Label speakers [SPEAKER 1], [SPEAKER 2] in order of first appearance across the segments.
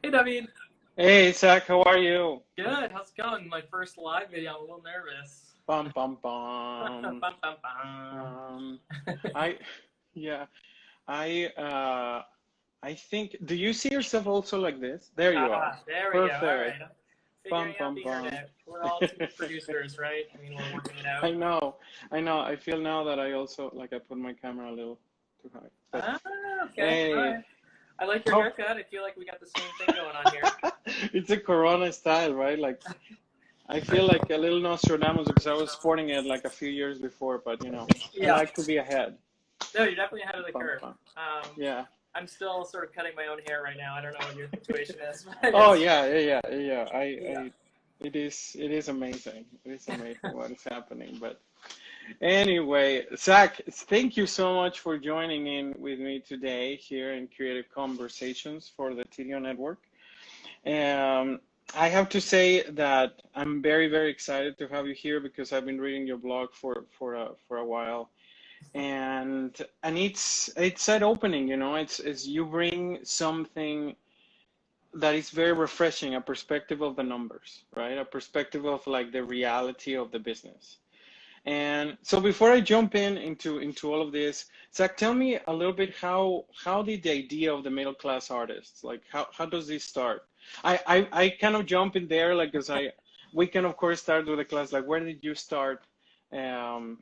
[SPEAKER 1] Hey, David.
[SPEAKER 2] Hey, Zach, how are you?
[SPEAKER 1] Good. How's it going? My first live video. I'm a little nervous.
[SPEAKER 2] Bum bum
[SPEAKER 1] Bum,
[SPEAKER 2] bum.
[SPEAKER 1] bum, bum.
[SPEAKER 2] Um, I, yeah, I, uh, I think. Do you see yourself also like this? There you are.
[SPEAKER 1] There we go. All right.
[SPEAKER 2] Perfect.
[SPEAKER 1] I'm
[SPEAKER 2] Bum
[SPEAKER 1] figuring out
[SPEAKER 2] bum
[SPEAKER 1] the
[SPEAKER 2] bum.
[SPEAKER 1] internet. We're all TV producers, right? I mean, we're working it
[SPEAKER 2] I
[SPEAKER 1] out.
[SPEAKER 2] know, I know. I feel now that I also like I put my camera a little too high. But
[SPEAKER 1] Ah, okay. All
[SPEAKER 2] hey,
[SPEAKER 1] right. I like your
[SPEAKER 2] how?
[SPEAKER 1] haircut. I feel like we got the same thing going on here.
[SPEAKER 2] It's a Corona style, right? Like I feel like a little Nostradamus because I was sporting it like a few years before, but I
[SPEAKER 1] Yeah.
[SPEAKER 2] like to be ahead.
[SPEAKER 1] No, you're definitely ahead of the
[SPEAKER 2] Bum
[SPEAKER 1] curve.
[SPEAKER 2] bum.
[SPEAKER 1] Um,
[SPEAKER 2] Yeah.
[SPEAKER 1] I'm still sort of cutting my own hair right now. I don't know what your situation is, but
[SPEAKER 2] Oh
[SPEAKER 1] it's
[SPEAKER 2] yeah, yeah, yeah, yeah.
[SPEAKER 1] yeah.
[SPEAKER 2] It is amazing. It is amazing what is happening. But anyway, Zach, thank you so much for joining in with me today here in Creative Conversations for the TDO Network. Um, I have to say that I'm very, very excited to have you here because I've been reading your blog for a while, and it's that opening. It's you bring something that is very refreshing, a perspective of the numbers, right? A perspective of like the reality of the business. And so before I jump into all of this, Zach, tell me a little bit how did the idea of the middle class artists, like how does this start? I kind of jump in there like because I we can of course start with the class like where did you start um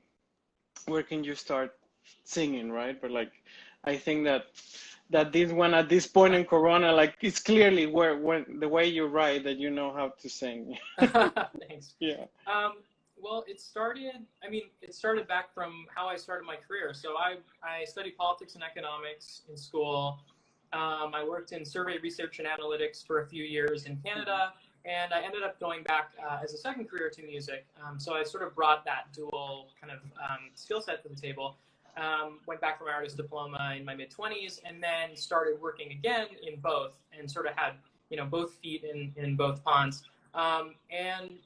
[SPEAKER 2] where can you start singing, right? But like I think that this one at this point in Corona, like it's clearly where when the way you write that you know how to sing.
[SPEAKER 1] Thanks.
[SPEAKER 2] Yeah.
[SPEAKER 1] Um, well, it started back from how I started my career. So I studied politics and economics in school. I worked in survey research and analytics for a few years in
[SPEAKER 2] Mhm.
[SPEAKER 1] Canada, and I ended up going back as a second career to music. So I sort of brought that dual kind of skill set to the table. Went back for my artist diploma in my mid 20s, and then started working again in both, and sort of had both feet in both ponds. And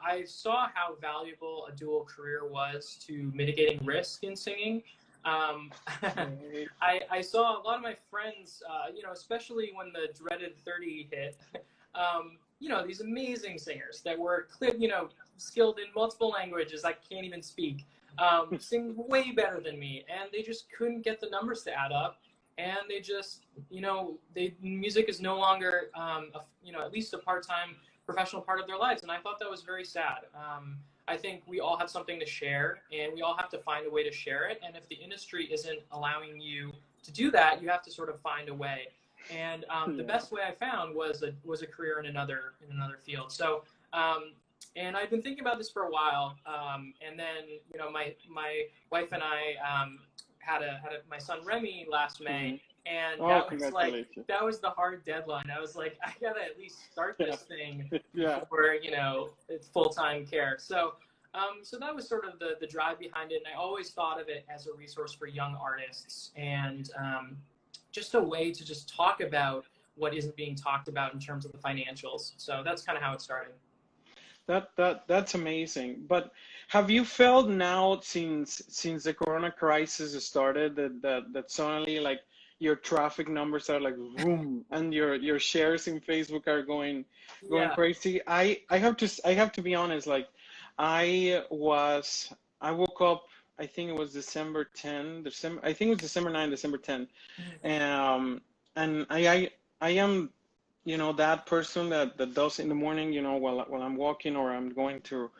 [SPEAKER 1] I saw how valuable a dual career was to mitigating risk in singing. Um,
[SPEAKER 2] Right.
[SPEAKER 1] I saw a lot of my friends, especially when the dreaded 30 hit, these amazing singers that were skilled in multiple languages I can't even speak, sing way better than me, and they just couldn't get the numbers to add up. And they just, music is no longer, at least a part-time professional part of their lives. And I thought that was very sad. I think we all have something to share, and we all have to find a way to share it. And if the industry isn't allowing you to do that, you have to sort of find a way. And the
[SPEAKER 2] Yeah.
[SPEAKER 1] best way I found was a career in another field. So and I've been thinking about this for a while. And then my wife and I had my son Remy last May,
[SPEAKER 2] Mhm.
[SPEAKER 1] and
[SPEAKER 2] Oh, congratulations.
[SPEAKER 1] that was the hard deadline. I was like, I gotta at least start
[SPEAKER 2] Yeah.
[SPEAKER 1] this thing
[SPEAKER 2] Yeah.
[SPEAKER 1] before it's full time care. So that was sort of the drive behind it, and I always thought of it as a resource for young artists, and just a way to just talk about what isn't being talked about in terms of the financials. So that's kind of how it started.
[SPEAKER 2] That's amazing. But have you felt now since the Corona crisis started that suddenly like your traffic numbers are like boom and your shares in Facebook are going
[SPEAKER 1] Yeah.
[SPEAKER 2] crazy? I have to be honest, like I was I woke up I think it was December 10, December I think it was December 9, December 10. Um and I am that person that does in the morning, while I'm walking or I'm going to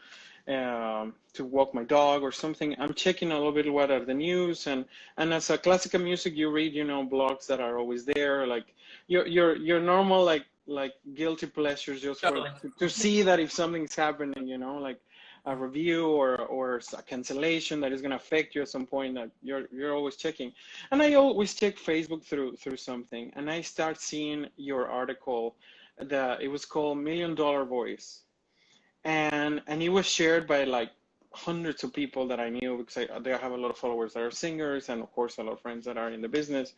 [SPEAKER 2] walk my dog or something, I'm checking a little bit what are the news, and as a classical music, you read, blogs that are always there, like your normal like guilty pleasures just for
[SPEAKER 1] Totally.
[SPEAKER 2] to see that if something's happening, like a review or a cancellation that is going to affect you at some point that you're always checking. And I always check Facebook through something, and I start seeing your article that it was called $1 Million Voice, and it was shared by like hundreds of people that I knew because they have a lot of followers that are singers, and of course a lot of friends that are in the business.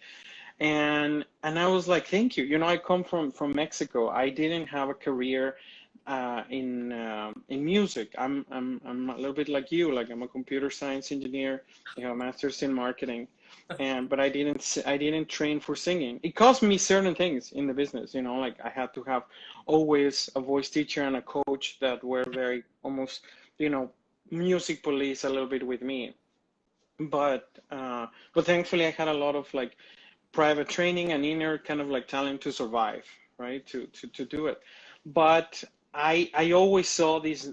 [SPEAKER 2] And I was like, thank you. I come from Mexico. I didn't have a career in music. I'm a little bit like you. Like I'm a computer science engineer. I have a master's in marketing, but I didn't train for singing. It cost me certain things in the business. You know, like I had to have always a voice teacher and a coach that were very almost, you know, music police a little bit with me. But thankfully I had a lot of like private training and inner kind of like talent to survive, right? To do it. But I always saw these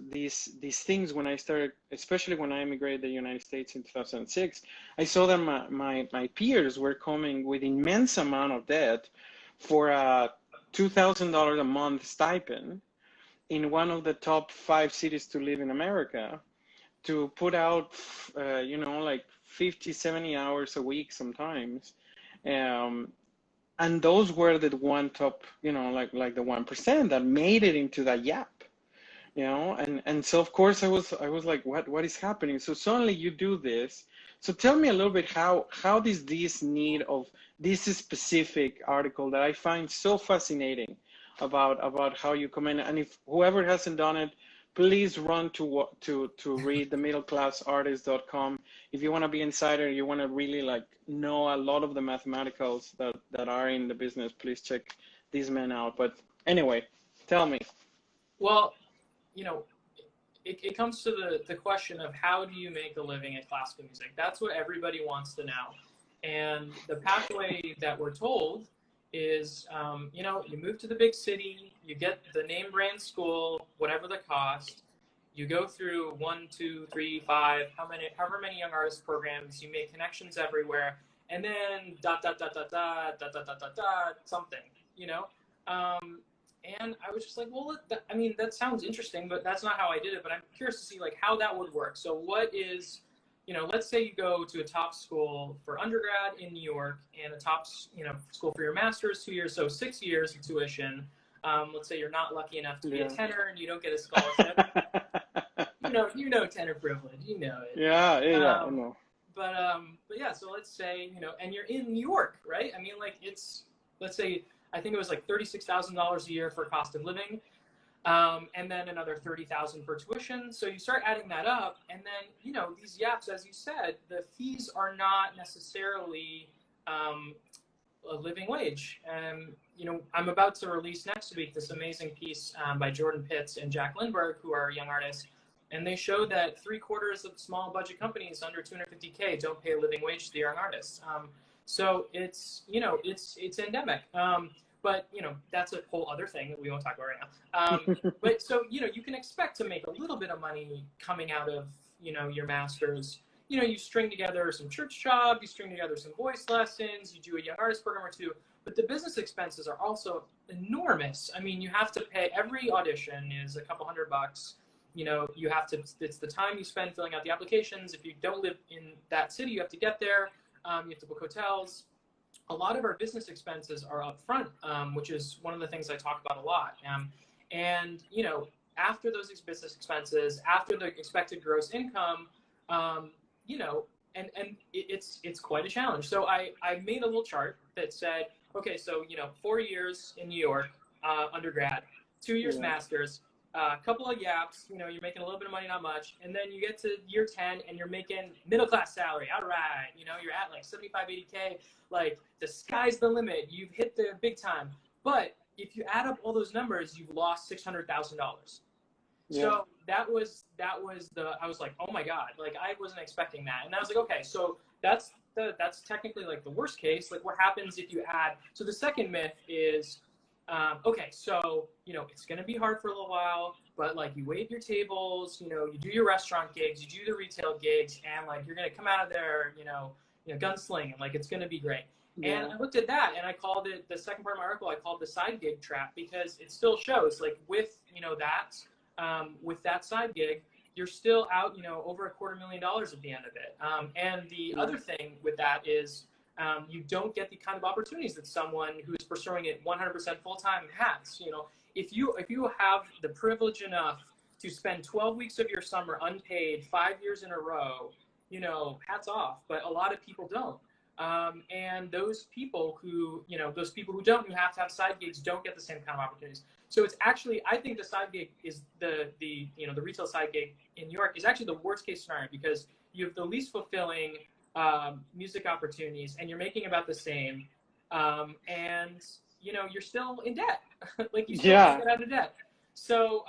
[SPEAKER 2] things when I started, especially when I immigrated to the United States in 2006. I saw that my peers were coming with immense amount of debt for a $2,000 a month stipend in one of the top 5 cities to live in America, to put out, you know, like 50, 70 hours a week sometimes. Um, and those were the one top, you know, like the 1% that made it into that gap, you know. And so of course I was like, what is happening? So suddenly you do this. So tell me a little bit how does this need of this specific article that I find so fascinating about how you come in, and if whoever hasn't done it, please run to read the middleclassartist.com. If you want to be insider, you want to really like know a lot of the mathematicals that are in the business, please check these men out. But anyway, tell me.
[SPEAKER 1] Well, you know, it comes to the question of how do you make a living at classical music? That's what everybody wants to know. And the pathway that we're told is, you know, you move to the big city, you get the name brand school, whatever the cost, you go through 1, 2, 3, 5, however many young artist programs, you make connections everywhere, and then dot, dot, dot, dot, dot, dot, dot, dot, dot, dot, something, you know? And I was just like, well, I mean, that sounds interesting, but that's not how I did it. But I'm curious to see like how that would work. So what is, you know, let's say you go to a top school for undergrad in New York and a top, you know, school for your master's, 2 years, so 6 years of tuition. Let's say you're not lucky enough to be a tenor and you don't get a scholarship. you know tenor privilege, you know it.
[SPEAKER 2] Yeah, I know.
[SPEAKER 1] But yeah, so let's say, you know, and you're in New York, right? I mean, like let's say, I think it was like $36,000 a year for cost of living, and then another $30,000 for tuition. So you start adding that up, and then, you know, these yaps, as you said, the fees are not necessarily a living wage. And, you know, I'm about to release next week this amazing piece by Jordan Pitts and Jack Lindberg, who are young artists. And they showed that 3/4 of small budget companies under 250K don't pay a living wage to the young artists. So it's, you know, it's endemic. But, you know, that's a whole other thing that we won't talk about right now. But so, you know, you can expect to make a little bit of money coming out of, you know, your master's. You know, you string together some church job, you string together some voice lessons, you do a young artist program or two. But the business expenses are also enormous. I mean, you have to pay, every audition is a couple $100. You know, you have to, it's the time you spend filling out the applications. If you don't live in that city, you have to get there. You have to book hotels. A lot of our business expenses are up front, which is one of the things I talk about a lot. And, you know, after those business expenses, after the expected gross income, you know, and it's quite a challenge. So I made a little chart that said, okay, so, you know, 4 years in New York, undergrad, 2 years master's, a couple of yaps, you know, you're making a little bit of money, not much. And then you get to year 10 and you're making middle class salary. All right. You know, you're at like 75, 80K, like the sky's the limit. You've hit the big time. But if you add up all those numbers, you've lost $600,000. Yeah. So that was I was like, oh my God, like I wasn't expecting that. And I was like, okay, so that's technically like the worst case. Like what happens if you add, so the second myth is, okay, so, you know, it's going to be hard for a little while, but like you wait your tables, you know, you do your restaurant gigs, you do the retail gigs, and like you're going to come out of there, you know, gunslinging, like it's going to be great. Yeah. And I looked at that and I called it, the second part of my article, I called the side gig trap, because it still shows like with, you know, that, with that side gig, you're still out, you know, over $250,000 at the end of it. And the other thing with that is, you don't get the kind of opportunities that someone who's pursuing it 100% full-time has. You know, if you have the privilege enough to spend 12 weeks of your summer unpaid 5 years in a row, you know, hats off. But a lot of people don't. And those people who, you know, those people who don't, who have to have side gigs, don't get the same kind of opportunities. So it's actually, I think the side gig is the retail side gig in New York is actually the worst case scenario, because you have the least fulfilling music opportunities, and you're making about the same, and you're still in debt. Like, you still can't
[SPEAKER 2] Yeah.
[SPEAKER 1] get out of debt. So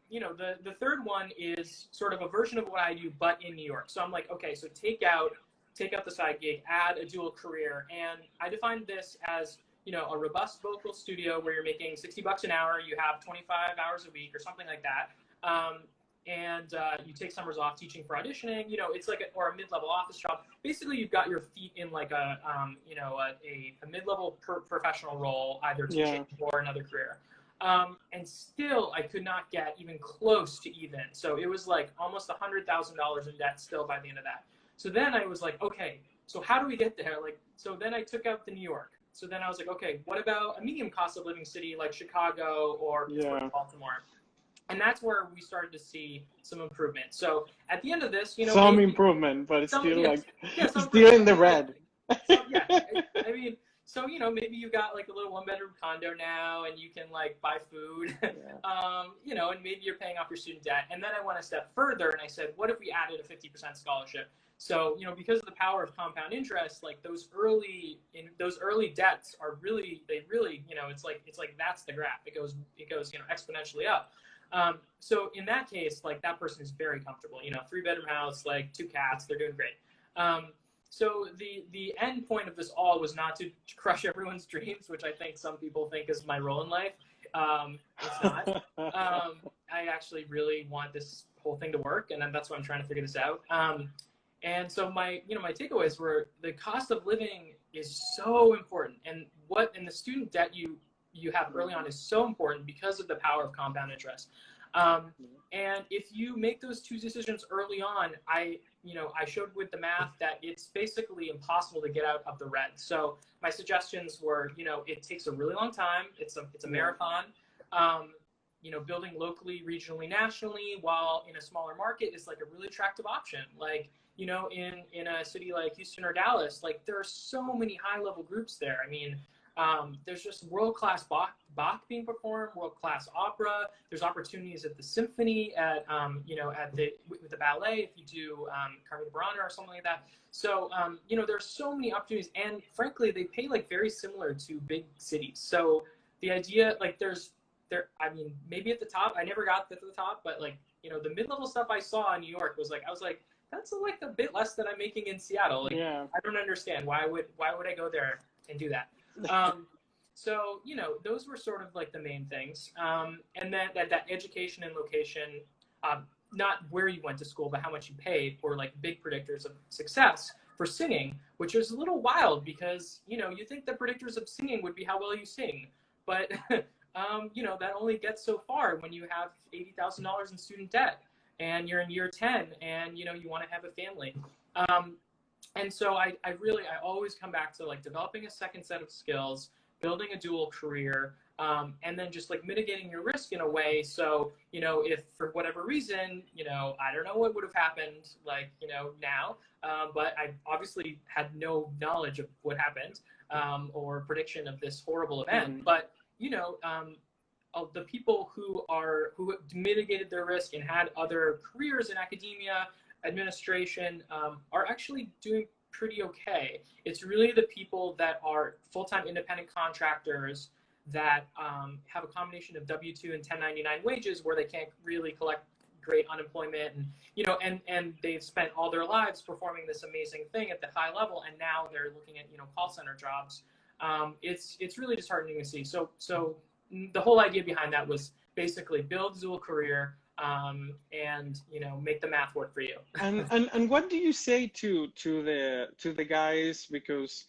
[SPEAKER 1] the third one is sort of a version of what I do, but in New York. So I'm like, okay, so take out the side gig, add a dual career, and I defined this as a robust vocal studio where you're making $60 an hour, you have 25 hours a week or something like that, and you take summers off teaching for auditioning. It's like or a mid-level office job. Basically, you've got your feet in like a mid-level professional role, either teaching or another career. And still, I could not get even close to even. So it was like almost $100,000 in debt still by the end of that. So then I was like, okay, so how do we get there? Like, so then I took out the New York. So then I was like, okay, what about a medium cost of living city like Chicago or Pittsburgh, Baltimore? And that's where we started to see some improvement. So at the end of this,
[SPEAKER 2] some improvement, but it's still still in the red.
[SPEAKER 1] So, I mean, so maybe you got like a little 1-bedroom condo now, and you can like buy food, and maybe you're paying off your student debt. And then I went a step further, and I said, what if we added a 50% scholarship? So because of the power of compound interest, like those early debts are really it's like that's the graph. It goes exponentially up. So in that case, like that person is very comfortable. 3-bedroom house, like 2 cats, they're doing great. So the end point of this all was not to crush everyone's dreams, which I think some people think is my role in life. It's not. I actually really want this whole thing to work, and that's why I'm trying to figure this out. And so my takeaways were the cost of living is so important, and the student debt you have early on is so important because of the power of compound interest. And if you make those 2 decisions early on, I showed with the math that it's basically impossible to get out of the red. So my suggestions were, it takes a really long time. It's a marathon. Building locally, regionally, nationally, while in a smaller market is like a really attractive option. Like, in a city like Houston or Dallas, like there are so many high-level groups there. I mean, there's just world-class Bach being performed, world-class opera. There's opportunities at the symphony, with the ballet, if you do Carmina Burana or something like that. So, there's so many opportunities, and frankly, they pay like very similar to big cities. So the idea, like maybe at the top, I never got to the top, but like, the mid-level stuff I saw in New York was like, I was like, that's like a bit less than I'm making in Seattle. Like, I don't understand. Why would I go there and do that? So, those were sort of like the main things. And then that education and location, not where you went to school, but how much you paid, were like big predictors of success for singing, which is a little wild because, you think the predictors of singing would be how well you sing. But, that only gets so far when you have $80,000 in student debt and you're in year 10 and, you want to have a family. And so I always come back to like developing a second set of skills, building a dual career, and then just like mitigating your risk in a way. So, if for whatever reason, I don't know what would have happened, like, now, but I obviously had no knowledge of what happened, or prediction of this horrible event. But, the people who mitigated their risk and had other careers in academia, administration, are actually doing pretty okay. It's really the people that are full-time independent contractors that have a combination of W-2 and 1099 wages where they can't really collect great unemployment, and and they've spent all their lives performing this amazing thing at the high level, and now they're looking at call center jobs. It's really disheartening to see. So the whole idea behind that was basically build a dual career, and make the math work for you.
[SPEAKER 2] and what do you say to the guys, because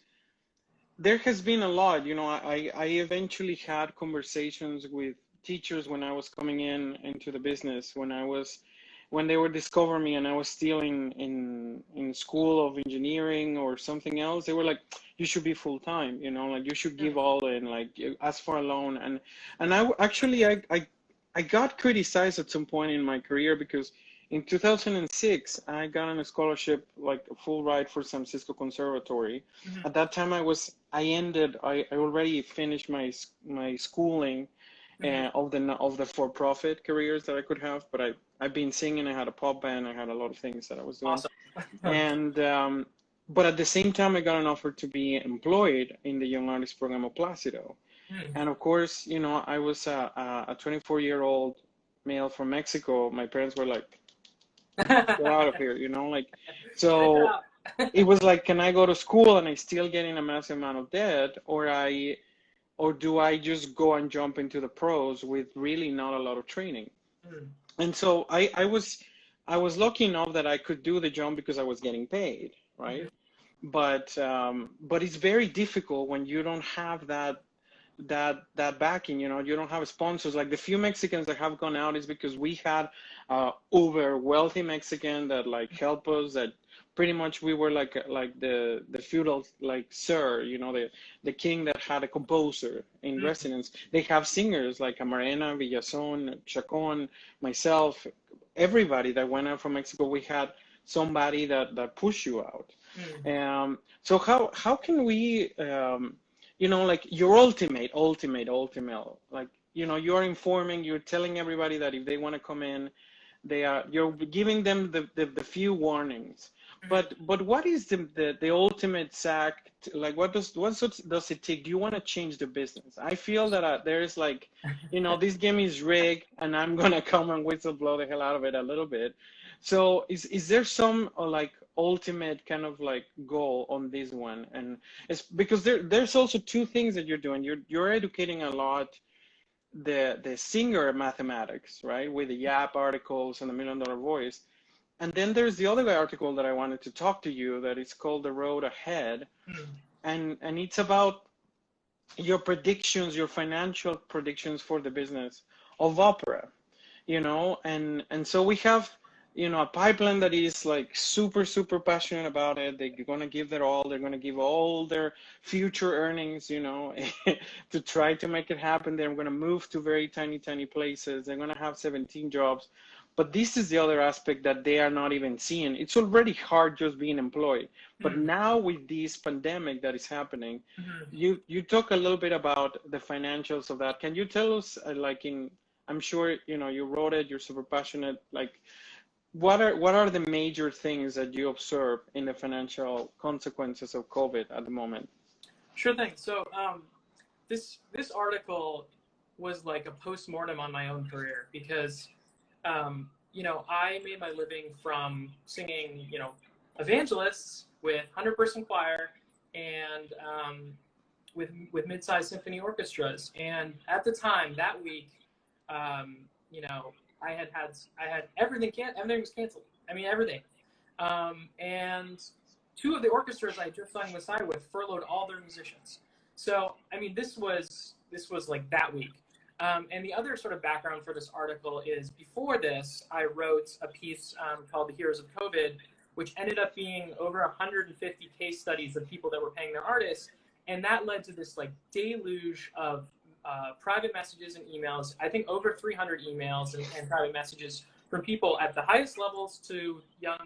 [SPEAKER 2] there has been a lot, I eventually had conversations with teachers when I was coming into the business, when they were discovering me and I was still in school of engineering or something else. They were like, you should be full-time, like you should give all in, like ask for a loan. And I got criticized at some point in my career because in 2006, I got on a scholarship, like a full ride for San Francisco Conservatory. At that time I already finished my schooling, of the for-profit careers that I could have. But I've been singing. I had a pop band. I had a lot of things that I was doing.
[SPEAKER 1] Awesome.
[SPEAKER 2] And but at the same time, I got an offer to be employed in the Young Artist Program of Placido. And of course, you know, I was a 24-year-old male from Mexico. My parents were like, get out of here, you know, like, so it was like, can I go to school and I still getting a massive amount of debt, or do I just go and jump into the pros with really not a lot of training? And so I was lucky enough that I could do the jump because I was getting paid, right? But it's very difficult when you don't have that backing, you know, you don't have sponsors. Like the few Mexicans that have gone out is because we had uber wealthy Mexican that like help us, that pretty much we were like the feudal, like sir, you know, the king that had a composer in residence. They have singers like Amarena, Villazón, Chacon, myself, everybody that went out from Mexico. We had somebody that push you out. So how can we you know, like your ultimate, like, you know, you're informing, you're telling everybody that if they want to come in, you're giving them the few warnings. But what is the ultimate sack? Like, what does it take? Do you want to change the business? I feel that there is like, you know, this game is rigged, and I'm gonna come and whistle blow the hell out of it a little bit. So is there some like ultimate kind of like goal on this one? And it's because there's also two things that you're doing. You're educating a lot the singer mathematics, right, with the YAP articles and the $1 Million Voice. And then there's the other article that I wanted to talk to you, that is called The Road Ahead. And it's about your predictions, your financial predictions for the business of opera, you know. And so we have, you know, a pipeline that is like super passionate about it. They're going to give their all. They're going to give all their future earnings, you know, to try to make it happen. They're going to move to very tiny places. They're going to have 17 jobs. But this is the other aspect that they are not even seeing. It's already hard just being employed. But now with this pandemic that is happening, you talk a little bit about the financials of that. Can you tell us, I'm sure, you know, you wrote it, you're super passionate, like, what are the major things that you observe in the financial consequences of COVID at the moment?
[SPEAKER 1] Sure thing. So this article was like a postmortem on my own career, because you know, I made my living from singing, you know, evangelists with 100-person choir and with mid-sized symphony orchestras. And at the time that week, you know, I had everything was canceled. I mean, everything. And two of the orchestras I just signed with furloughed all their musicians. So, I mean, this was like that week. And the other sort of background for this article is, before this, I wrote a piece called The Heroes of COVID, which ended up being over 150 case studies of people that were paying their artists. And that led to this like deluge of private messages and emails. I think over 300 emails and private messages from people at the highest levels to young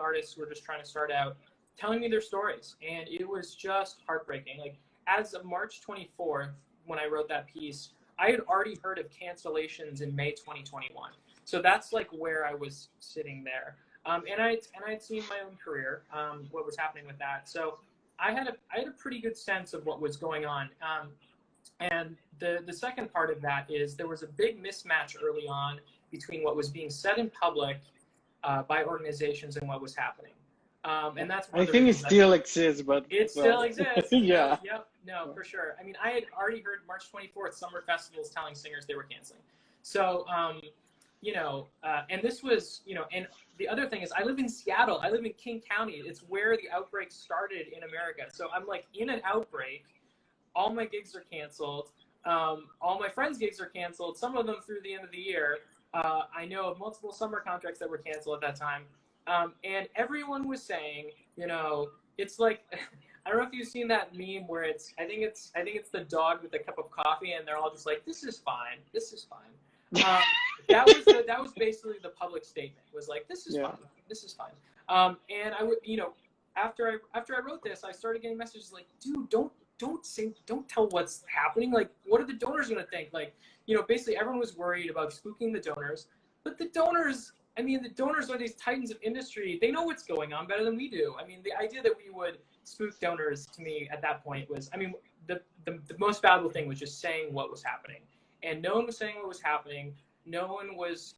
[SPEAKER 1] artists who are just trying to start out, telling me their stories. And it was just heartbreaking. Like, as of March 24th, when I wrote that piece, I had already heard of cancellations in May 2021. So that's like where I was sitting there. And I'd seen my own career, what was happening with that. So I had a pretty good sense of what was going on. And the second part of that is, there was a big mismatch early on between what was being said in public by organizations and what was happening. And that's one
[SPEAKER 2] I
[SPEAKER 1] of the
[SPEAKER 2] think it
[SPEAKER 1] reasons
[SPEAKER 2] still exists, but
[SPEAKER 1] it still exists.
[SPEAKER 2] Yeah.
[SPEAKER 1] Yep. No, for sure. I mean, I had already heard March 24th summer festivals telling singers they were canceling. So, you know, and this was, you know, and the other thing is, I live in Seattle. I live in King County. It's where the outbreak started in America. So I'm like in an outbreak. All my gigs are canceled. All my friends' gigs are canceled. Some of them through the end of the year. I know of multiple summer contracts that were canceled at that time. And everyone was saying, you know, it's like, I don't know if you've seen that meme where I think it's the dog with a cup of coffee, and they're all just like, this is fine. That was basically the public statement, was like, this is fine. And I would, you know, after I wrote this, I started getting messages like, dude, don't don't tell what's happening. Like, what are the donors going to think? Like, basically everyone was worried about spooking the donors, but the donors are these titans of industry. They know what's going on better than we do. I mean, the idea that we would spook donors, to me at that point was, the most valuable thing was just saying what was happening. And no one was saying what was happening. No one was,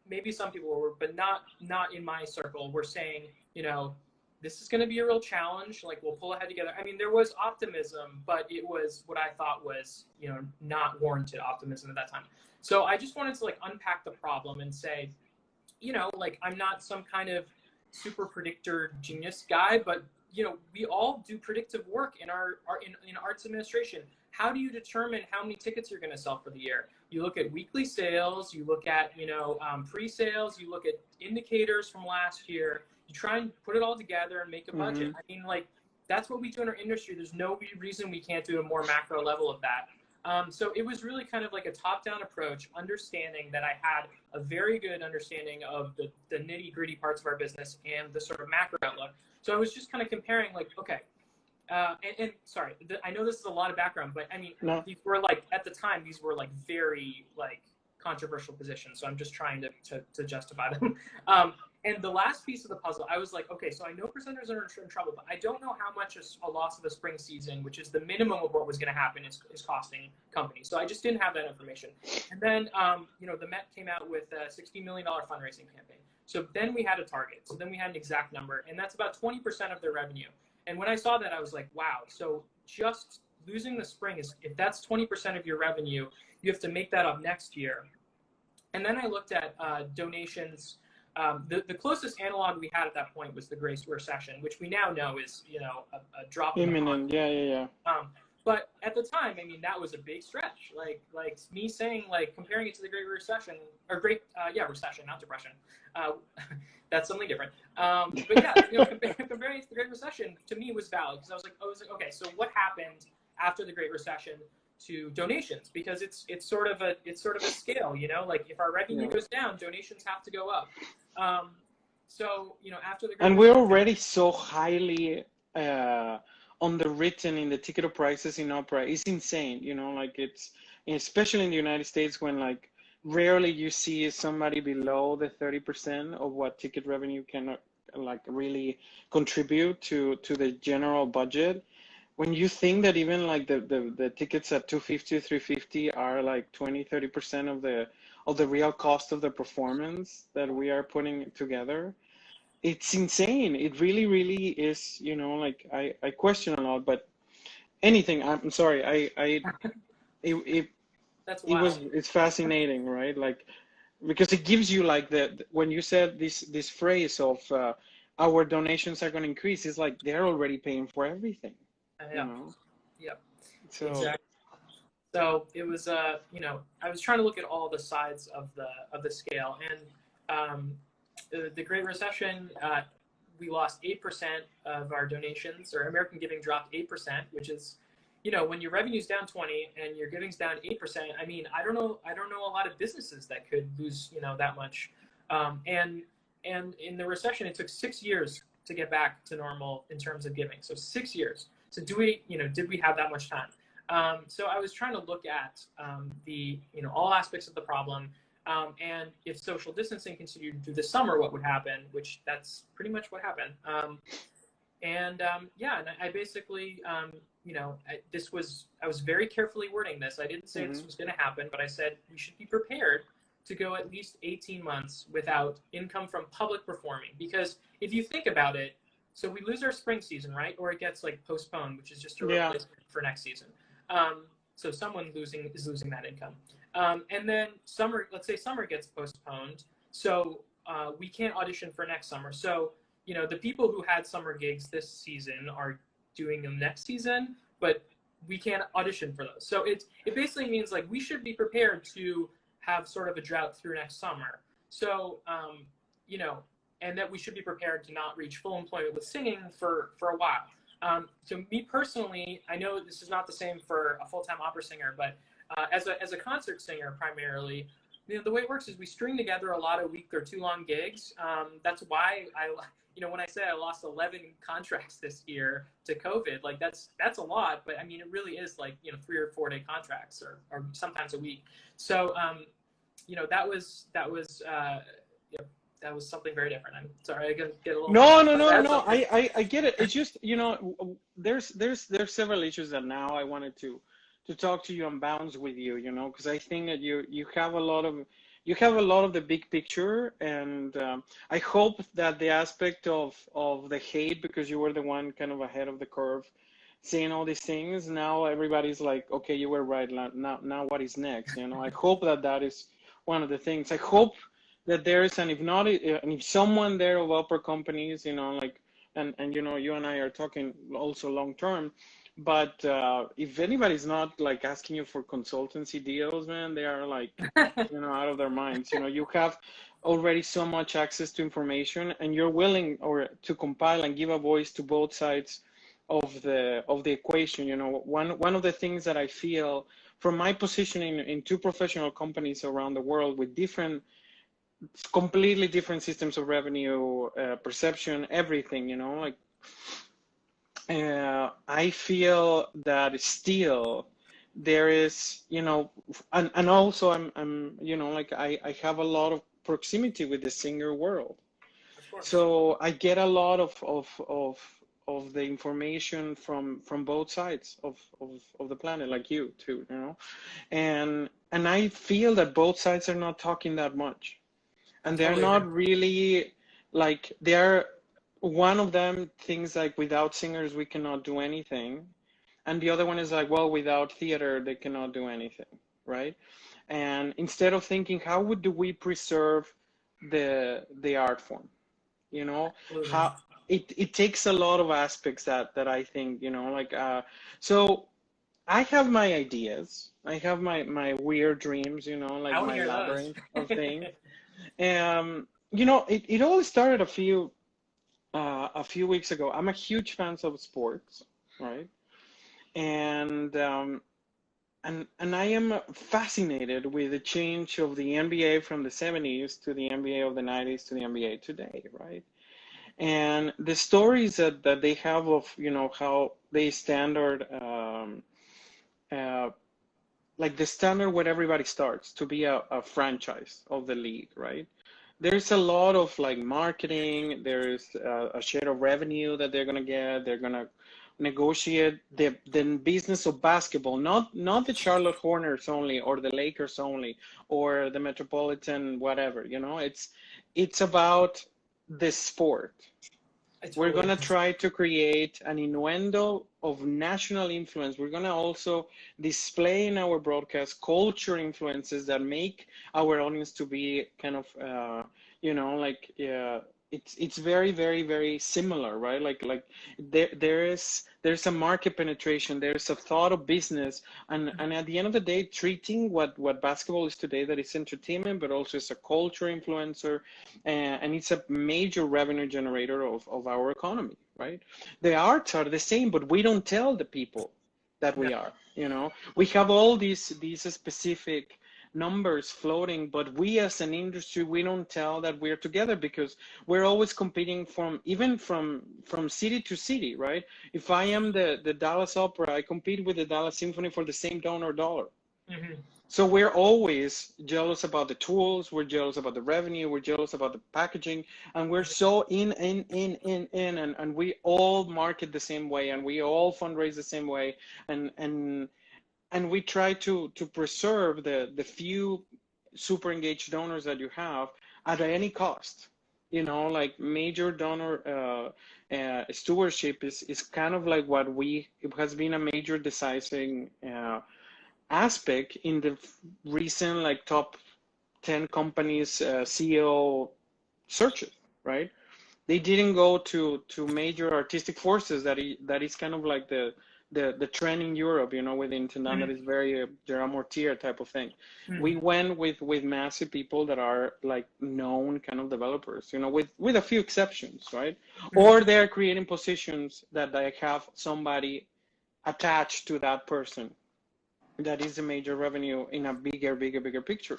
[SPEAKER 1] maybe some people were, but not in my circle, were saying, this is going to be a real challenge. Like, we'll pull ahead together. I mean, there was optimism, but it was what I thought was, not warranted optimism at that time. So I just wanted to like unpack the problem and say, like, I'm not some kind of super predictor genius guy, but we all do predictive work in in arts administration. How do you determine how many tickets you're going to sell for the year? You look at weekly sales, you look at pre-sales, you look at indicators from last year. You try and put it all together and make a budget.
[SPEAKER 2] Mm-hmm.
[SPEAKER 1] I mean, like, that's what we do in our industry. There's no reason we can't do a more macro level of that. So it was really kind of like a top-down approach, understanding that I had a very good understanding of the nitty-gritty parts of our business and the sort of macro outlook. So I was just kind of comparing, like, okay, and sorry, I know this is a lot of background, but I mean, no. These were like, at the time, these were like very like controversial positions. So I'm just trying to justify them. And the last piece of the puzzle, I was like, okay, so I know presenters are in trouble, but I don't know how much a loss of the spring season, which is the minimum of what was going to happen, is costing companies. So I just didn't have that information. And then, the Met came out with a $60 million fundraising campaign. So then we had a target. So then we had an exact number, and that's about 20% of their revenue. And when I saw that, I was like, wow. So just losing the spring if that's 20% of your revenue, you have to make that up next year. And then I looked at donations. The closest analog we had at that point was the Great Recession, which we now know is, a drop in
[SPEAKER 2] imminent. Yeah.
[SPEAKER 1] But at the time, I mean, that was a big stretch. Like me saying, like, comparing it to the Great Recession, or recession, not depression. That's something different. But yeah, comparing it to the Great Recession to me was valid, because I was like, okay, so what happened after the Great Recession to donations? Because it's sort of a scale, like, if our revenue goes down, donations have to go up. So after the Great
[SPEAKER 2] and
[SPEAKER 1] Recession,
[SPEAKER 2] we're already so highly underwritten in the ticket prices in opera. It's insane, like, it's, especially in the United States, when like rarely you see somebody below the 30% of what ticket revenue can like really contribute to the general budget. When you think that even like the tickets at 250, 350 are like 20-30% of the real cost of the performance that we are putting together, it's insane. It really, really is, like, I question a lot, but anything, I'm sorry, it's fascinating, right? Like, because it gives you like when you said this phrase of our donations are going to increase, it's like they're already paying for everything.
[SPEAKER 1] Yeah. So, exactly. So it was, I was trying to look at all the sides of the scale, and the Great Recession, we lost 8% of our donations, or American giving dropped 8%, which is, when your revenue's down 20 and your giving's down 8%, I mean, I don't know a lot of businesses that could lose, that much. And in the recession, it took 6 years to get back to normal in terms of giving. So 6 years. So did we have that much time? So I was trying to look at all aspects of the problem, and if social distancing continued through the summer, what would happen? Which that's pretty much what happened. And I basically, I was very carefully wording this. I didn't say this was going to happen, but I said we should be prepared to go at least 18 months without income from public performing. Because if you think about it, so we lose our spring season, right? Or it gets like postponed, which is just a replacement for next season. So someone is losing that income. And then let's say summer gets postponed. So we can't audition for next summer. So, the people who had summer gigs this season are doing them next season, but we can't audition for those. So it basically means like we should be prepared to have sort of a drought through next summer. So, and that we should be prepared to not reach full employment with singing for a while. So me personally, I know this is not the same for a full-time opera singer, but as a concert singer primarily, the way it works is we string together a lot of week or 2 long gigs. That's why when I say I lost 11 contracts this year to COVID, like that's a lot, but I mean, it really is like, 3 or 4 day contracts or sometimes a week. So, that was something very different. I'm sorry, I get a little.
[SPEAKER 2] No. I get it. It's just, there's several issues that now I wanted to talk to you and bounce with you, because I think that you have a lot of the big picture, and I hope that the aspect of the hate, because you were the one kind of ahead of the curve saying all these things, now everybody's like, okay, you were right, now what is next? I hope that is one of the things. I hope that there is, and if someone there of upper companies, and you and I are talking also long term, but if anybody's not like asking you for consultancy deals, man, they are like, out of their minds. You have already so much access to information, and you're willing to compile and give a voice to both sides of the equation. One of the things that I feel from my position in 2 professional companies around the world with completely different systems of revenue, perception, everything, I feel that still there is, and also I'm I have a lot of proximity with the singer world.
[SPEAKER 1] Of course.
[SPEAKER 2] So I get a lot of the information from both sides of the planet, like you too, and I feel that both sides are not talking that much. And they're not really like, they're, one of them thinks like, without singers we cannot do anything, and the other one is like, well, without theater they cannot do anything, right? And instead of thinking, how do we preserve the art form, how it takes a lot of aspects that I think, so I have my ideas, I have my weird dreams, like my labyrinth of things. It all started a few weeks ago. I'm a huge fan of sports, right? And I am fascinated with the change of the NBA from the 70s to the NBA of the 90s to the NBA today, right? And the stories that they have of, how they standard, like the standard where everybody starts to be a franchise of the league, right? There's a lot of like marketing, there's a share of revenue that they're gonna get, they're gonna negotiate the business of basketball, not the Charlotte Hornets only, or the Lakers only, or the Metropolitan whatever, it's about the sport. We're going to try to create an innuendo of national influence. We're going to also display in our broadcast culture influences that make our audience to be kind of, it's very, very, very similar, right? Like there's a market penetration, there's a thought of business, and at the end of the day, treating what basketball is today, that it's entertainment, but also it's a culture influencer, and it's a major revenue generator of our economy, right? The arts are the same, but we don't tell the people that we are, we have all these specific numbers floating, but we as an industry, we don't tell that we're together, because we're always competing from city to city, right? If I am the Dallas Opera, I compete with the Dallas Symphony for the same donor dollar. Mm-hmm. So we're always jealous about the tools, we're jealous about the revenue, we're jealous about the packaging, and we're so in, and we all market the same way, and we all fundraise the same way, and we try to preserve the few super engaged donors that you have at any cost. Like major donor stewardship is kind of like it has been a major decising aspect in the recent like top 10 companies CEO searches, right? They didn't go to major artistic forces that is kind of like the trend in Europe, with the intendant that is very Mortier type of thing. We went with massive people that are like known kind of developers, with a few exceptions, right? Or they're creating positions that they have somebody attached to that person that is a major revenue in a bigger picture.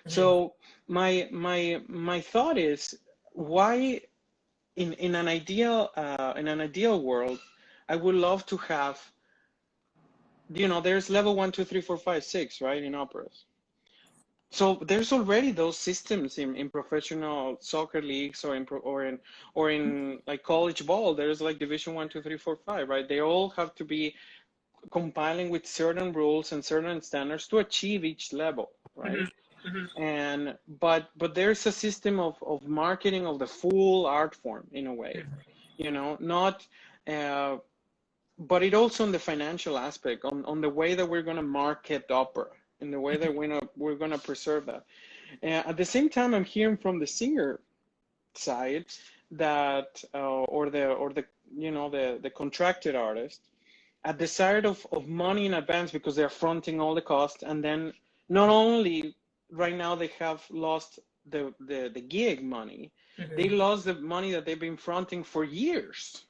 [SPEAKER 2] So my thought is, why in an ideal world, I would love to have, there's level 1, 2, 3, 4, 5, 6, right, in operas. So there's already those systems in professional soccer leagues, or in like college ball. There's like division 1, 2, 3, 4, 5, right? They all have to be compiling with certain rules and certain standards to achieve each level, right? And but there's a system of marketing of the full art form in a way, not but it also on the financial aspect, on the way that we're going to market opera, in the way that we're gonna preserve that. At the same time, I'm hearing from the singer side that or the contracted artist, at the side of money in advance, because they're fronting all the costs, and then not only right now they have lost the gig money, they lost the money that they've been fronting for years,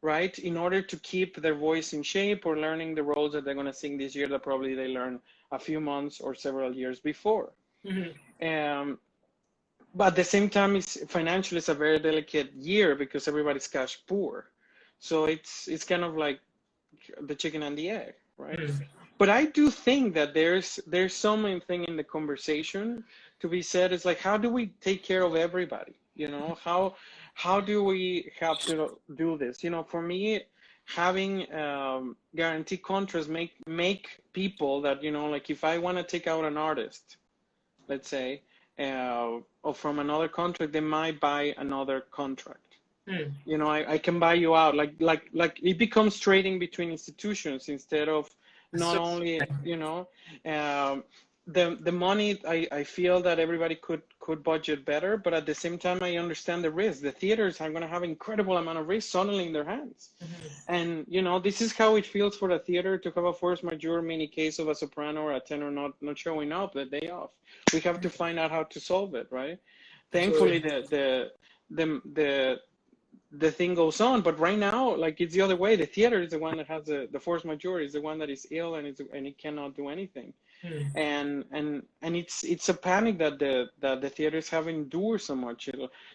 [SPEAKER 2] right? In order to keep their voice in shape or learning the roles that they're going to sing this year that probably they learned a few months or several years before. But at the same time, financially it's a very delicate year because everybody's cash poor. So it's kind of like the chicken and the egg, right? But I do think that there's something in the conversation to be said. It's like, how do we take care of everybody? How do we have to do this? For me, having guaranteed contracts make people that, like if I want to take out an artist, let's say, or from another contract, they might buy another contract. I can buy you out, like it becomes trading between institutions instead of not only, the money. I feel that everybody could budget better, but at the same time, I understand the risk. The theaters are going to have incredible amount of risk suddenly in their hands, and this is how it feels for the theater to have a force majeure mini case of a soprano or a tenor not showing up the day off. We have to find out how to solve it, right? Thankfully, the thing goes on, but right now, like, it's the other way. The theater is the one that has the force majeure, is the one that is ill and it cannot do anything. And it's a panic that the theaters have endured so much.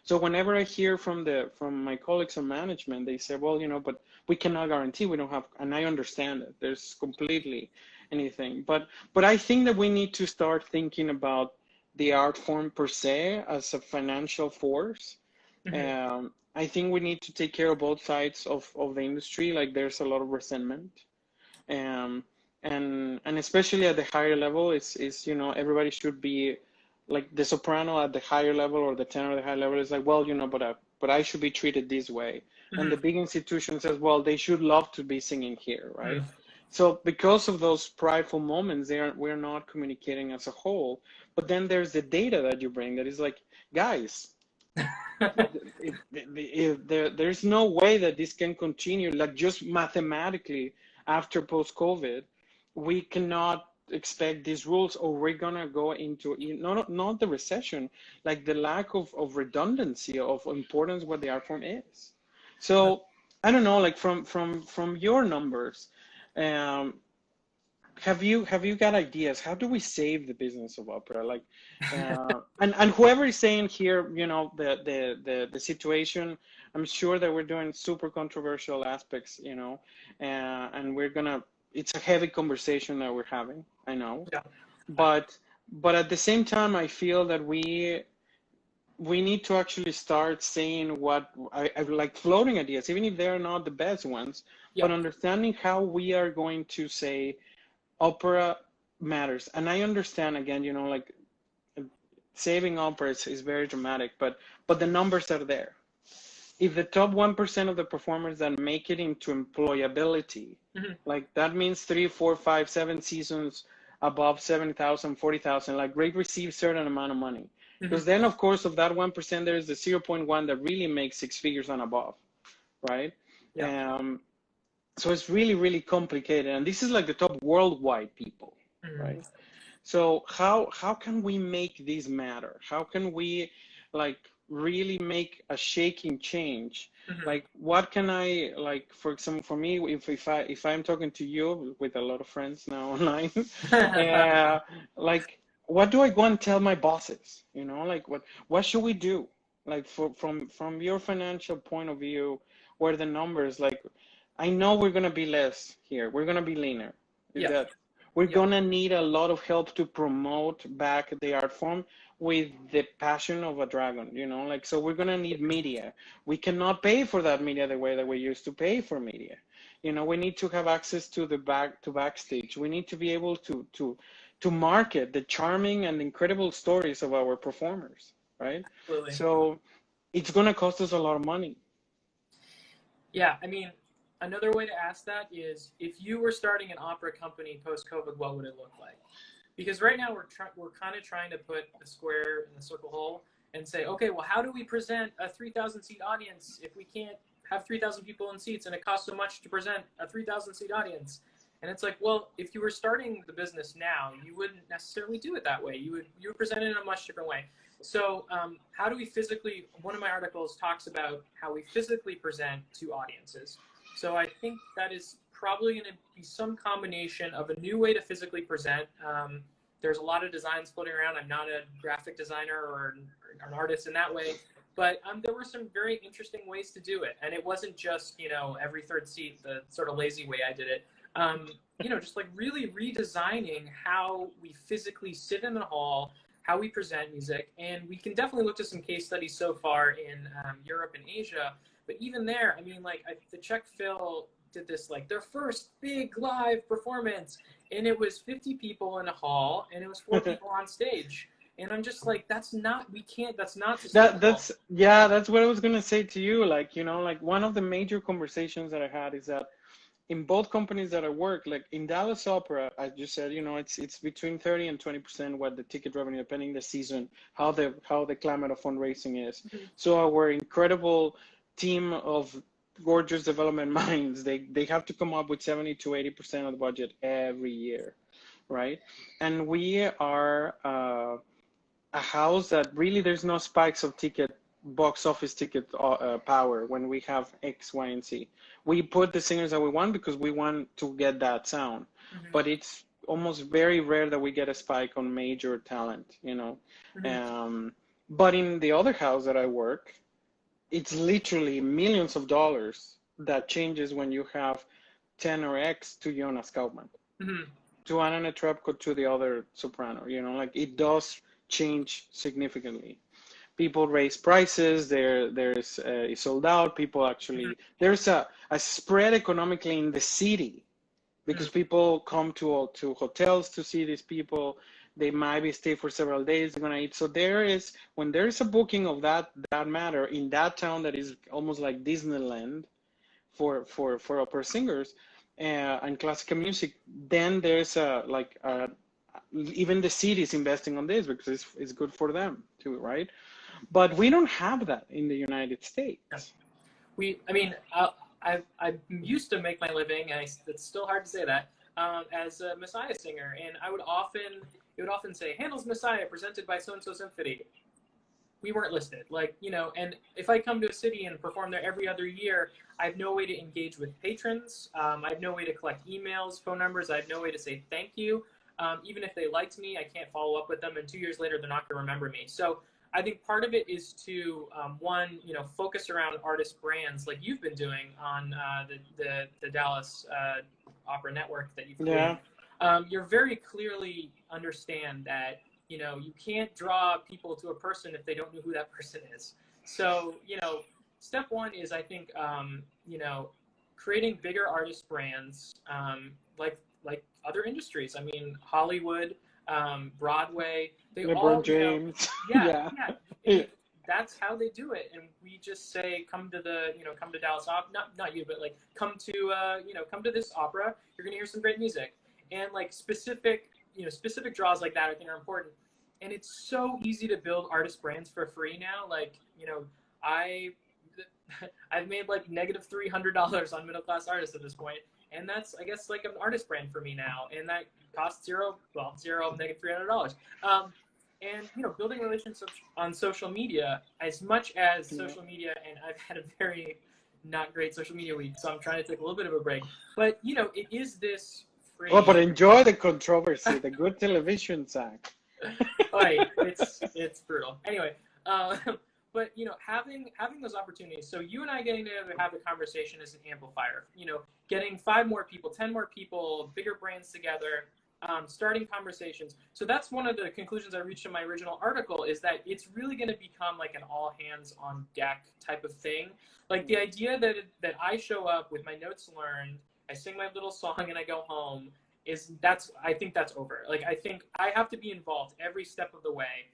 [SPEAKER 2] So whenever I hear from my colleagues on management, they say, well, but we cannot guarantee, we don't have, and I understand it. There's completely anything, but I think that we need to start thinking about the art form per se as a financial force. I think we need to take care of both sides of the industry. Like, there's a lot of resentment, and especially at the higher level, is everybody should be like the soprano at the higher level or the tenor at the higher level is like, well, but I should be treated this way. And the big institution says, well, they should love to be singing here, right? So because of those prideful moments, we're not communicating as a whole. But then there's the data that you bring that is like, guys, there's no way that this can continue. Like, just mathematically, after post-COVID, we cannot expect these rules, or we're gonna go into not the recession, like the lack of redundancy of importance what the art form is. So I don't know, like from your numbers, have you got ideas? How do we save the business of opera? Like, and whoever is saying here, the situation, I'm sure that we're doing super controversial aspects, and it's a heavy conversation that we're having. I know, but at the same time, I feel that we need to actually start saying what I like, floating ideas, even if they're not the best ones, but understanding how we are going to say opera matters. And I understand, again, like, saving opera is very dramatic, but the numbers are there. If the top 1% of the performers that make it into employability, like, that means 3, 4, 5, 7 seasons above 70,000, 40,000, like, they receive certain amount of money. Because then, of course, of that 1%, there's the 0.1 that really makes 6 figures and above, right? So it's really, really complicated. And this is like the top worldwide people, right? So how can we make this matter? How can we, like, really make a shaking change? Like, what can I, like, for example, for me, if I'm talking to you with a lot of friends now online, like, what do I go and tell my bosses? You know, like what should we do? Like from your financial point of view, where the numbers, like I know we're gonna be less here. We're gonna be leaner. Is
[SPEAKER 1] Yeah.
[SPEAKER 2] that we're
[SPEAKER 1] Yeah.
[SPEAKER 2] gonna need a lot of help to promote back the art form with the passion of a dragon, you know, like so we're gonna need media. We cannot pay for that media the way that we used to pay for media. You know, we need to have access to the backstage. We need to be able to market the charming and incredible stories of our performers, right?
[SPEAKER 1] Absolutely.
[SPEAKER 2] So it's gonna cost us a lot of money.
[SPEAKER 1] Yeah, I mean, another way to ask that is, if you were starting an opera company post-COVID, what would it look like? Because right now we're kind of trying to put a square in the circle hole and say, okay, well, how do we present a 3,000 seat audience if we can't have 3,000 people in seats and it costs so much to present a 3,000 seat audience? And it's like, well, if you were starting the business now, you wouldn't necessarily do it that way. You would present it in a much different way. So how do we physically, one of my articles talks about how we physically present to audiences. So I think that is probably going to be some combination of a new way to physically present. There's a lot of designs floating around. I'm not a graphic designer or an artist in that way, but there were some very interesting ways to do it. And it wasn't just, you know, every third seat, the sort of lazy way I did it. You know, just like really redesigning how we physically sit in the hall, how we present music. And we can definitely look to some case studies so far in Europe and Asia. But even there, I mean, like the Czech Phil did this, like their first big live performance, and it was 50 people in a hall, and it was 4 people on stage. And I'm just like, that's not sustainable.
[SPEAKER 2] That's what I was gonna say to you. Like, you know, like one of the major conversations that I had is that in both companies that I work, like in Dallas Opera, I just said, you know, it's between 30 and 20% what the ticket revenue, depending the season, how the climate of fundraising is.
[SPEAKER 1] Mm-hmm.
[SPEAKER 2] So our incredible team of gorgeous development minds, they have to come up with 70 to 80% of the budget every year, right? And we are a house that really there's no spikes of box office ticket power when we have X, Y, and Z. We put the singers that we want because we want to get that sound, but it's almost very rare that we get a spike on major talent, you know. But in the other house that I work, it's literally millions of dollars that changes when you have Tenor X to Jonas Kaufman, to Anna Netrebko to the other soprano, you know, like it does change significantly. People raise prices, there's sold out, people actually, there's a spread economically in the city because people come to hotels to see these people. They might be stay for several days, they're gonna eat. So when there is a booking of that matter in that town that is almost like Disneyland for opera singers and classical music, then there's even the city is investing on this because it's good for them too, right? But we don't have that in the United States.
[SPEAKER 1] I used to make my living, and it's still hard to say that, as a Messiah singer, and it would often say Handel's Messiah presented by so-and-so symphony. We weren't listed, like, you know, and if I come to a city and perform there every other year, I have no way to engage with patrons. I have no way to collect emails, phone numbers. I have no way to say thank you. Even if they liked me, I can't follow up with them, and 2 years later, they're not going to remember me. So I think part of it is to, one, you know, focus around artist brands like you've been doing on the Dallas Opera Network that you've created. You're very clearly understand that, you know, you can't draw people to a person if they don't know who that person is. So, you know, step one is, I think, you know, creating bigger artist brands like other industries. I mean, Hollywood, Broadway, they
[SPEAKER 2] LeBron
[SPEAKER 1] all,
[SPEAKER 2] James.
[SPEAKER 1] you know, yeah. That's how they do it, and we just say, come to Dallas Opera. Not you, but like come to this opera. You're gonna hear some great music, and like specific draws like that I think are important. And it's so easy to build artist brands for free now. Like, you know, I've made like negative $300 on Middleclass artists at this point, and that's, I guess, like an artist brand for me now, and that costs zero, negative $300. And, you know, building relationships on social media, as much as social media, and I've had a very not great social media week, so I'm trying to take a little bit of a break. But, you know, it is this free.
[SPEAKER 2] Well, but enjoy the controversy, the good television, Zach.
[SPEAKER 1] Like, it's brutal. Anyway, um, but having those opportunities. So you and I getting to have a conversation is an amplifier. Getting 5 more people, 10 more people, bigger brains together, starting conversations. So that's one of the conclusions I reached in my original article, is that it's really going to become like an all hands on deck type of thing. Like the idea that I show up with my notes learned, I sing my little song and I go home, I think that's over. Like, I think I have to be involved every step of the way,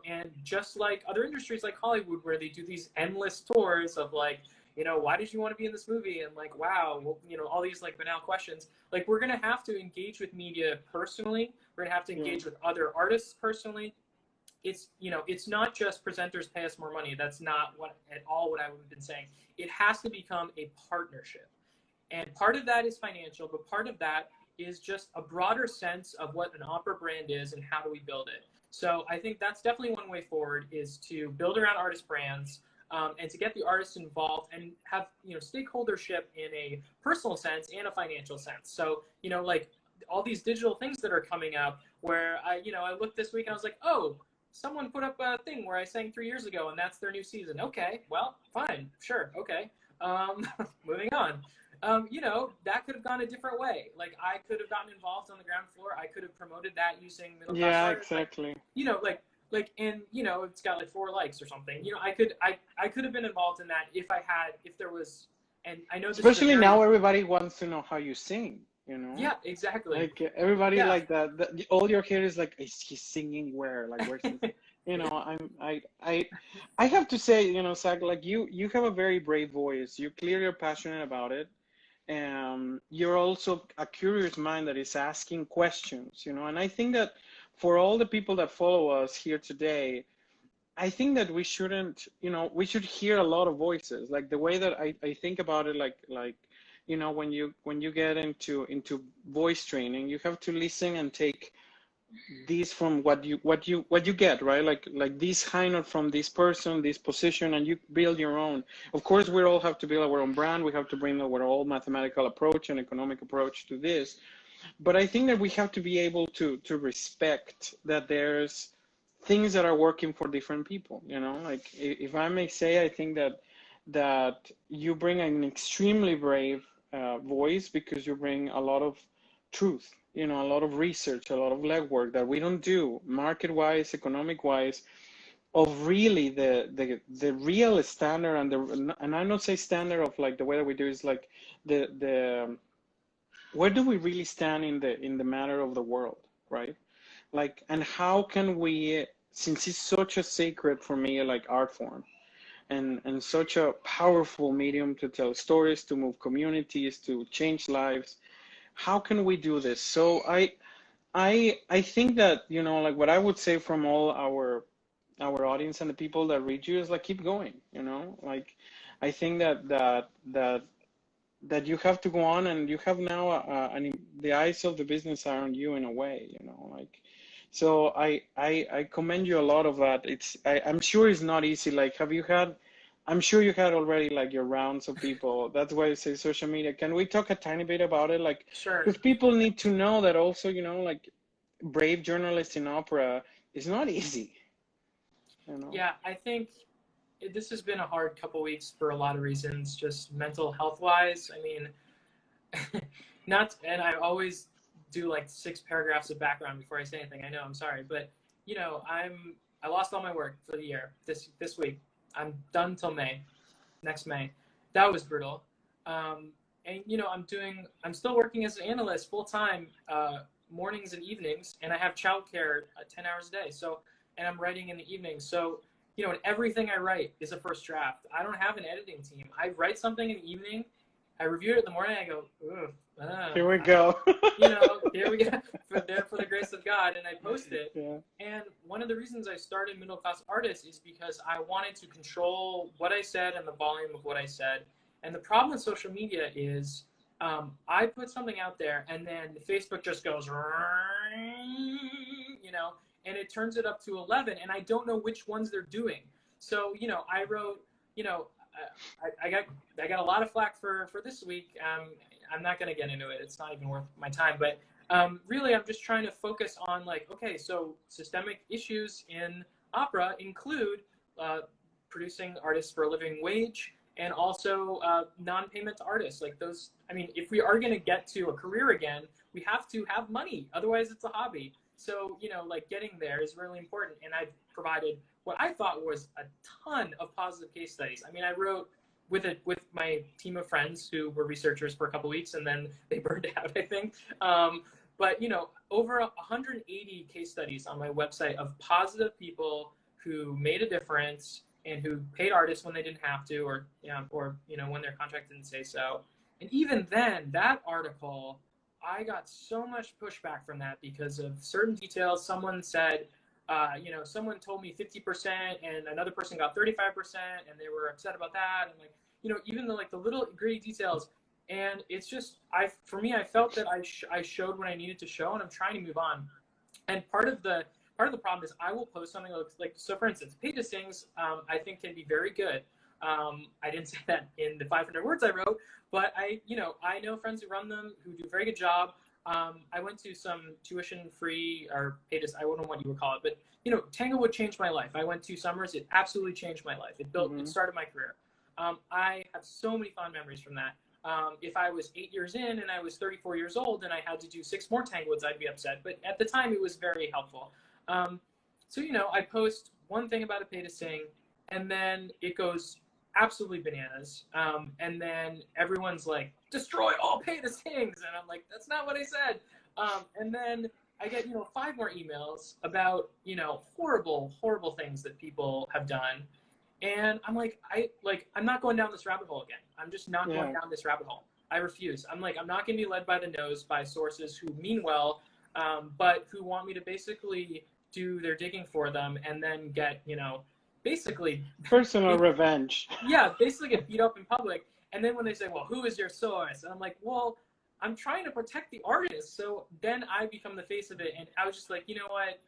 [SPEAKER 1] and just like other industries like Hollywood, where they do these endless tours of like, why did you want to be in this movie? And like, wow, well, all these like banal questions. Like, we're going to have to engage with media personally. We're going to have to engage with other artists personally. It's not just presenters pay us more money. That's not at all what I would have been saying. It has to become a partnership. And part of that is financial, but part of that is just a broader sense of what an opera brand is and how do we build it. So I think that's definitely one way forward, is to build around artist brands, and to get the artists involved and have stakeholdership in a personal sense and a financial sense. So like all these digital things that are coming up, where I looked this week and I was like, oh, someone put up a thing where I sang 3 years ago and that's their new season. Okay, well, fine, sure, okay. Moving on. That could have gone a different way. Like, I could have gotten involved on the ground floor. I could have promoted that using Middleclass.
[SPEAKER 2] Yeah,
[SPEAKER 1] artists.
[SPEAKER 2] exactly.
[SPEAKER 1] And it's got like 4 likes or something. I could have been involved in that if there was, and I know this
[SPEAKER 2] especially now everybody wants to know how you sing.
[SPEAKER 1] Yeah, exactly.
[SPEAKER 2] Like everybody like that. All your hair is like, is he singing where? Like, where's his, I have to say, Zach, like you have a very brave voice. You clearly are passionate about it. You're also a curious mind that is asking questions, and I think that for all the people that follow us here today, I think that we shouldn't, we should hear a lot of voices. Like the way that I think about it, like when you get into voice training, you have to listen and take these from what you get, right? Like this high note from this person, this position, and you build your own. Of course, we all have to build our own brand. We have to bring our own mathematical approach and economic approach to this. But I think that we have to be able to respect that there's things that are working for different people. Like if I may say, I think that you bring an extremely brave voice, because you bring a lot of truth, a lot of research, a lot of legwork that we don't do market-wise, economic-wise, of really the real standard, and I not say standard of like the way that we do is like the where do we really stand in the matter of the world, right? Like, and how can we, since it's such a sacred for me, like art form, and such a powerful medium to tell stories, to move communities, to change lives, how can we do this? So I think that, like what I would say from all our audience and the people that read you is like, keep going, like I think that you have to go on, and you have now the eyes of the business are on you in a way, like, so I commend you a lot of that. I'm sure it's not easy. Like, I'm sure you had already like your rounds of people. That's why I say social media. Can we talk a tiny bit about it? Like,
[SPEAKER 1] sure.
[SPEAKER 2] Because people need to know that also, like brave journalists in opera is not easy.
[SPEAKER 1] Yeah, I think this has been a hard couple weeks for a lot of reasons, just mental health wise. I mean, and I always do like 6 paragraphs of background before I say anything. I know, I'm sorry, but I lost all my work for the year this week. I'm done till next May. That was brutal. And I'm still working as an analyst full time, mornings and evenings, and I have childcare 10 hours a day. So, and I'm writing in the evening. So, and everything I write is a first draft. I don't have an editing team. I write something in the evening, I review it in the morning, I go,
[SPEAKER 2] here we go.
[SPEAKER 1] Here we go, for the grace of God, and I post it.
[SPEAKER 2] Yeah.
[SPEAKER 1] And one of the reasons I started Middleclass Artists is because I wanted to control what I said and the volume of what I said. And the problem with social media is I put something out there, and then Facebook just goes, and it turns it up to 11, and I don't know which ones they're doing. So, I wrote, I got a lot of flack for this week. I'm not going to get into it. It's not even worth my time. But Really, I'm just trying to focus on like, okay, so systemic issues in opera include producing artists for a living wage and also non-payment artists. Like those, I mean, if we are going to get to a career again, we have to have money. Otherwise, it's a hobby. So, you know, like getting there is really important. And I've provided what I thought was a ton of positive case studies. I mean, I wrote with my team of friends who were researchers for a couple of weeks and then they burned out, I think. But, you know, over 180 case studies on my website of positive people who made a difference and who paid artists when they didn't have to, or you know, when their contract didn't say so. And even then, that article, I got so much pushback from that because of certain details. Someone said, you know, someone told me 50% and another person got 35% and they were upset about that. And like, you know, even the like the little gritty details. And it's just, for me, I felt that I showed what I needed to show, and I'm trying to move on. And part of the problem is I will post something like so for instance, Pay to Sings, I think can be very good. I didn't say that in the 500 words I wrote, but I know friends who run them who do a very good job. I went to some tuition-free or pay to, I don't know what you would call it, but you know, Tanglewood changed my life. I went 2 summers. It absolutely changed my life. It it started my career. I have so many fond memories from that. If I was 8 years in and I was 34 years old and I had to do 6 more Tanglewoods, I'd be upset. But at the time, it was very helpful. So, you know, I post one thing about a Pay to Sing, and then it goes absolutely bananas. And then everyone's like, destroy all Pay to Sings. And I'm like, that's not what I said. And then I get, you know, 5 more emails about, you know, horrible, horrible things that people have done. And I'm like, I'm not going down this rabbit hole again. I'm just not going down this rabbit hole. I refuse. I'm like, I'm not going to be led by the nose by sources who mean well, but who want me to basically do their digging for them and then get, you know, basically
[SPEAKER 2] personal revenge.
[SPEAKER 1] Yeah, basically get beat up in public. And then when they say, well, who is your source? And I'm like, well, I'm trying to protect the artist. So then I become the face of it. And I was just like, you know what?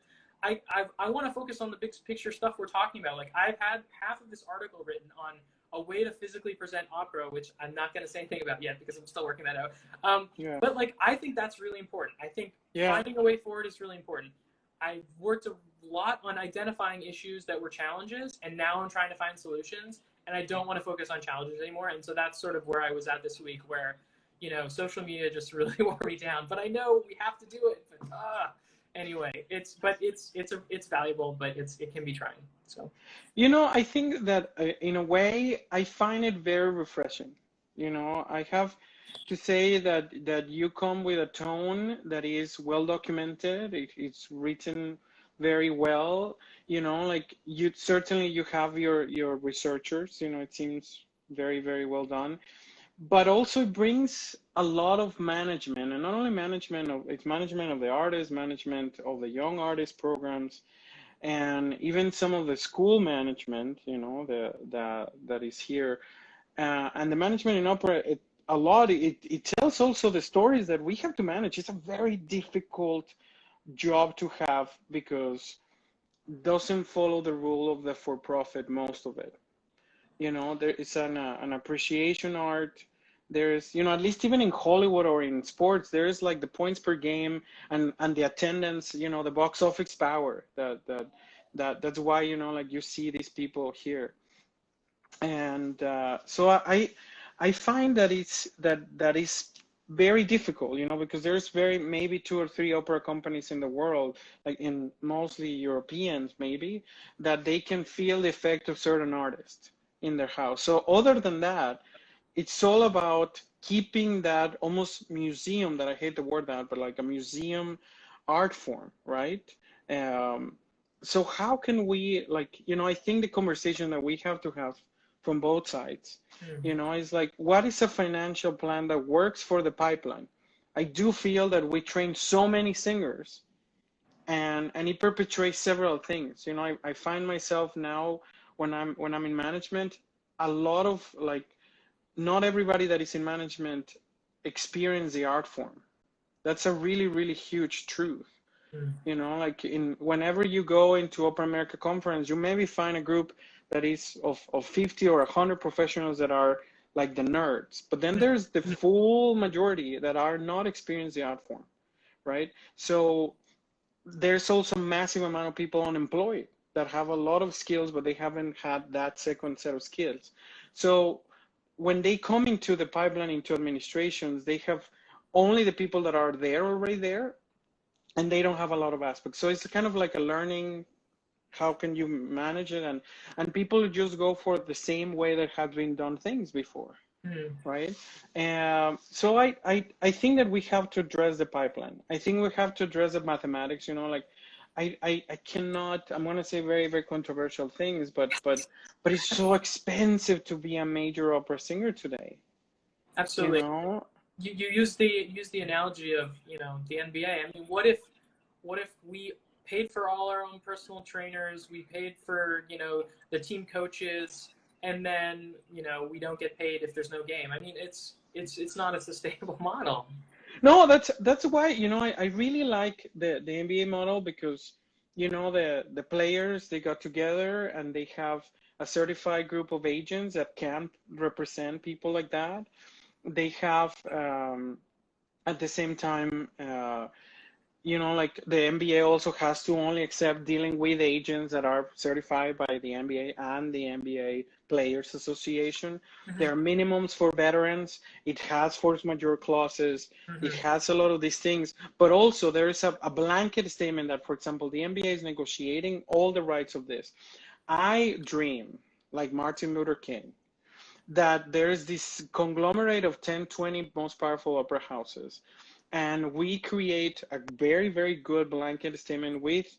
[SPEAKER 1] I want to focus on the big picture stuff we're talking about. Like, I've had half of this article written on a way to physically present opera, which I'm not going to say anything about yet because I'm still working that out. But like, I think that's really important. I think finding a way forward is really important. I've worked a lot on identifying issues that were challenges, and now I'm trying to find solutions, and I don't want to focus on challenges anymore. And so that's sort of where I was at this week, where, you know, social media just really wore me down. But I know we have to do it. But anyway, it's valuable, but it can be trying. So,
[SPEAKER 2] you know, I think that in a way I find it very refreshing. You know, I have to say that you come with a tone that is well documented. It's written very well. You know, like you have your researchers. You know, it seems very, very well done. But also it brings a lot of management, and not only management of the artists, management of the young artist programs, and even some of the school management, you know, that is here, and the management in opera. It tells also the stories that we have to manage. It's a very difficult job to have because it doesn't follow the rule of the for-profit, most of it. You know, there is an appreciation art. There's, you know, at least even in Hollywood or in sports, there's like the points per game and the attendance, you know, the box office power. That's why, you know, like you see these people here. And so I find that that is very difficult, you know, because there's maybe 2 or 3 opera companies in the world, like in mostly Europeans maybe, that they can feel the effect of certain artists in their house. So other than that, it's all about keeping that almost museum, that I hate the word that, but like a museum art form, right? So how can we, like, you know, I think the conversation that we have to have from both sides, you know, is like, what is a financial plan that works for the pipeline? I do feel that we train so many singers and it perpetuates several things. You know, I find myself now when I'm in management, a lot of like, not everybody that is in management experience the art form. That's a really, really huge truth. You know, like whenever you go into Opera America conference, you maybe find a group that is of 50 or 100 professionals that are like the nerds, but then there's the full majority that are not experiencing the art form, right? So there's also a massive amount of people unemployed that have a lot of skills, but they haven't had that second set of skills. So when they come into the pipeline, into administrations, they have only the people that are there already there, and they don't have a lot of aspects. So it's kind of like a learning, how can you manage it? And people just go for the same way that have been done things before.
[SPEAKER 1] Mm.
[SPEAKER 2] Right. So I think that we have to address the pipeline. I think we have to address the mathematics, you know, like I cannot, I'm going to say very, very controversial things, but it's so expensive to be a major opera singer today.
[SPEAKER 1] Absolutely.
[SPEAKER 2] You know?
[SPEAKER 1] You use the analogy of, you know, the NBA. I mean, what if we paid for all our own personal trainers, we paid for, you know, the team coaches, and then, you know, we don't get paid if there's no game? I mean, it's not a sustainable model.
[SPEAKER 2] No, that's why, you know, I really like the NBA model, because, you know, the players, they got together and they have a certified group of agents that can represent people like that. They have, at the same time, you know, like the NBA also has to only accept dealing with agents that are certified by the NBA and the NBA Players Association.
[SPEAKER 1] Mm-hmm.
[SPEAKER 2] There are minimums for veterans. It has force majeure clauses.
[SPEAKER 1] Mm-hmm.
[SPEAKER 2] It has a lot of these things. But also there is a blanket statement that, for example, the NBA is negotiating all the rights of this. I dream, like Martin Luther King, that there's this conglomerate of 10, 20 most powerful opera houses, and we create a very, very good blanket statement with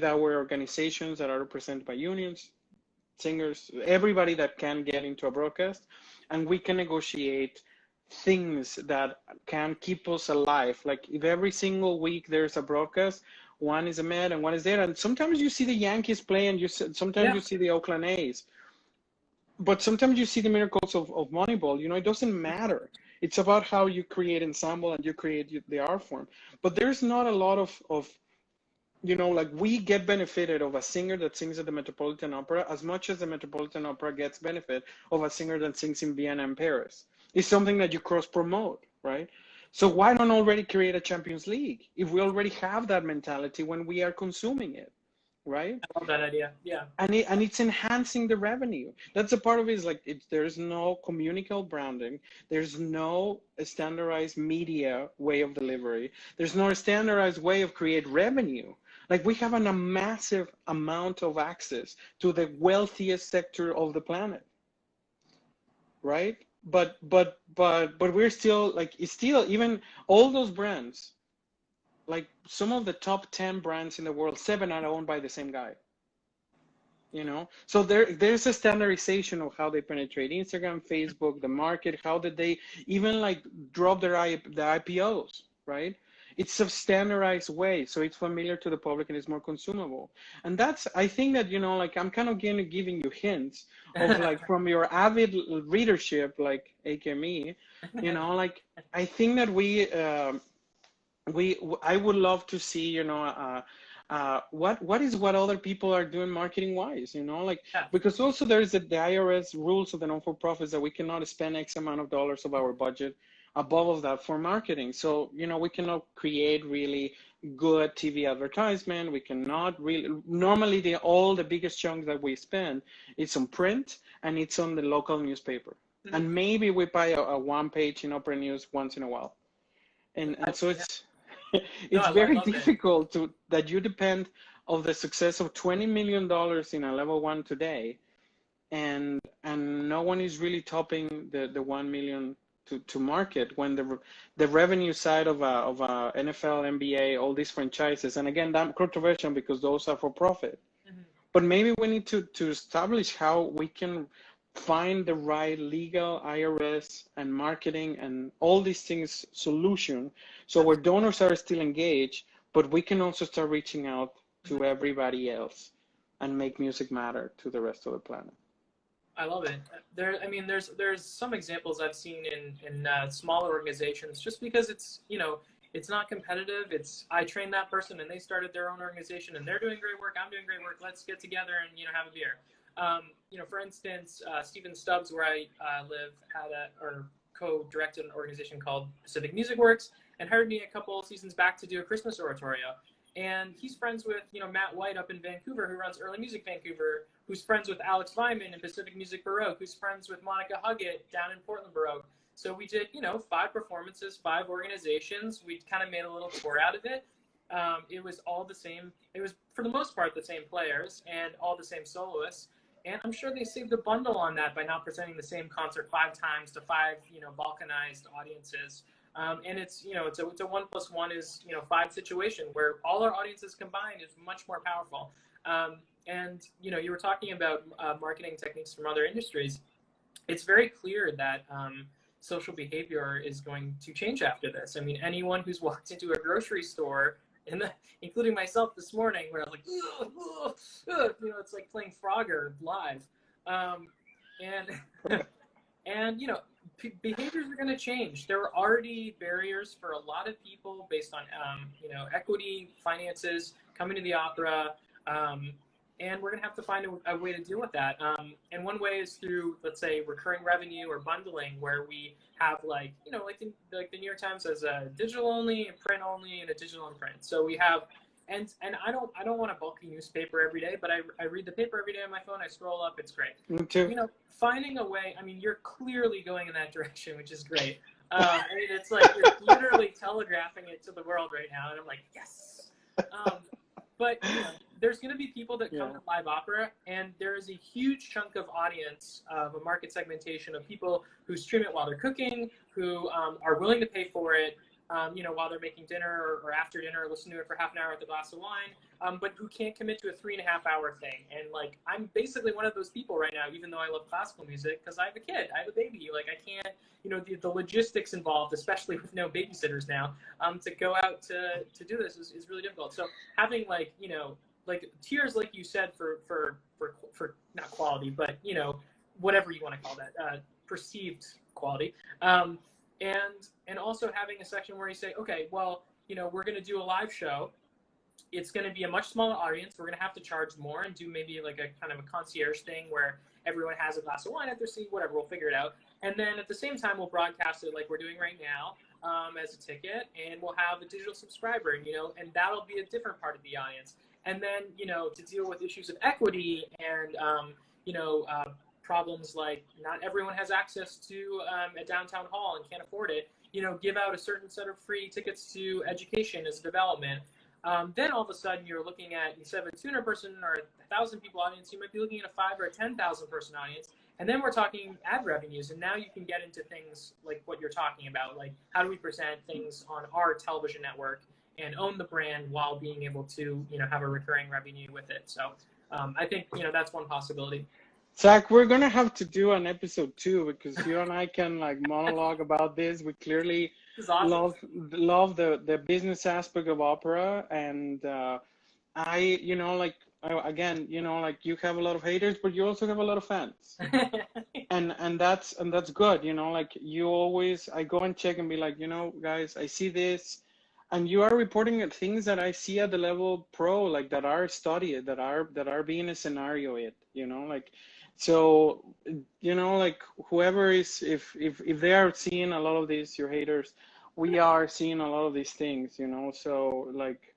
[SPEAKER 2] our organizations that are represented by unions, singers, everybody that can get into a broadcast, and we can negotiate things that can keep us alive. Like if every single week there's a broadcast, one is a Met and one is there, and sometimes you see the Yankees play, and sometimes you see the Oakland A's, but sometimes you see the miracles of Moneyball. You know, it doesn't matter. It's about how you create ensemble and you create the art form. But there's not a lot of, you know, like we get benefited of a singer that sings at the Metropolitan Opera as much as the Metropolitan Opera gets benefit of a singer that sings in Vienna and Paris. It's something that you cross promote, right? So why don't already create a Champions League if we already have that mentality when we are consuming it? Right?
[SPEAKER 1] I love that idea. Yeah.
[SPEAKER 2] And it's enhancing the revenue. That's a part of it, is like there's no communicable branding. There's no standardized media way of delivery. There's no standardized way of create revenue. Like we have a massive amount of access to the wealthiest sector of the planet, right? But we're still like, it's still, even all those brands, like some of the top 10 brands in the world, 7 are owned by the same guy. You know, so there's a standardization of how they penetrate Instagram, Facebook, the market. How did they even like drop the IPOs, right? It's a standardized way, so it's familiar to the public and it's more consumable. And that's, I think that, you know, like I'm kind of giving you hints of like from your avid readership, like aka me, you know, like I think that I would love to see, you know, what other people are doing marketing wise, you know, like, because also there's the IRS rules of the non-for-profits that we cannot spend X amount of dollars of our budget above of that for marketing. So, you know, we cannot create really good TV advertisement. We cannot really, normally all the biggest chunk that we spend is on print and it's on the local newspaper. Mm-hmm. And maybe we buy a one page in Opera News once in a while. And so it's, it's very difficult that you depend on the success of $20 million in a level one today, and no one is really topping the 1 million to market when the revenue side of a NFL, NBA, all these franchises, and again, that's controversial because those are for profit. Mm-hmm. But maybe we need to establish how we can find the right legal, IRS, and marketing and all these things solution, so where donors are still engaged, but we can also start reaching out to everybody else and make music matter to the rest of the planet.
[SPEAKER 1] I love it. There's some examples I've seen in smaller organizations, just because it's, you know, it's not competitive. It's, I trained that person and they started their own organization and they're doing great work. I'm doing great work. Let's get together and, you know, have a beer. You know, for instance, Stephen Stubbs, where I live, had or co-directed an organization called Pacific Music Works, and hired me a couple of seasons back to do a Christmas oratorio. And he's friends with, Matt White up in Vancouver, who runs Early Music Vancouver, who's friends with Alex Vyman in Pacific Music Baroque, who's friends with Monica Huggett down in Portland Baroque. So we did, 5 performances, 5 organizations. We kind of made a little tour out of it. It was all the same. It was, for the most part, the same players and all the same soloists. And I'm sure they saved a bundle on that by not presenting the same concert 5 times to 5, balkanized audiences. And it's, it's a 1 + 1 is, 5 situation where all our audiences combined is much more powerful. And, you were talking about marketing techniques from other industries. It's very clear that social behavior is going to change after this. I mean, anyone who's walked into a grocery store, including myself this morning, where I was like, ugh, ugh, ugh, it's like playing Frogger live. And behaviors are going to change. There are already barriers for a lot of people based on, equity, finances, coming to the opera, and we're going to have to find a way to deal with that. And one way is through, let's say, recurring revenue or bundling, where we have like the New York Times has a digital only, a print only, and a digital and print. So we have, and I don't want a bulky newspaper every day, but I read the paper every day on my phone. I scroll up, it's great.
[SPEAKER 2] Me too.
[SPEAKER 1] Finding a way. I mean, you're clearly going in that direction, which is great. I mean, it's like you're literally telegraphing it to the world right now, and I'm like, yes. But there's going to be people that come to live opera, and there is a huge chunk of audience, of a market segmentation of people who stream it while they're cooking, who are willing to pay for it, while they're making dinner or after dinner, or listen to it for half an hour with a glass of wine, but who can't commit to a 3.5-hour thing. And like, I'm basically one of those people right now, even though I love classical music, because I have a kid, I have a baby. Like, I can't, the logistics involved, especially with no babysitters now, to go out to do this is really difficult. So having like tiers, like you said, for not quality, but whatever you want to call that, perceived quality. And also having a section where you say, okay, well, we're going to do a live show. It's going to be a much smaller audience. We're going to have to charge more and do maybe like a kind of a concierge thing where everyone has a glass of wine at their seat, whatever, we'll figure it out. And then at the same time, we'll broadcast it like we're doing right now as a ticket, and we'll have a digital subscriber, and that'll be a different part of the audience. And then, to deal with issues of equity and, problems like not everyone has access to a downtown hall and can't afford it, give out a certain set of free tickets to education as a development. Then all of a sudden you're looking at, instead of a 200 person or 1,000 people audience, you might be looking at a 5 or a 10,000 person audience. And then we're talking ad revenues. And now you can get into things like what you're talking about, like how do we present things on our television network and own the brand while being able to, have a recurring revenue with it. So I think, that's one possibility.
[SPEAKER 2] Zach, we're going to have to do an episode 2 because you and I can like monologue about this. We clearly love the business aspect of opera. And again, you have a lot of haters, but you also have a lot of fans. and that's good. You always, I go and check and be like, guys, I see this. And you are reporting at things that I see at the level pro, like that are studied, that are being a scenario so, whoever is, if they are seeing a lot of these, your haters, we are seeing a lot of these things, so like,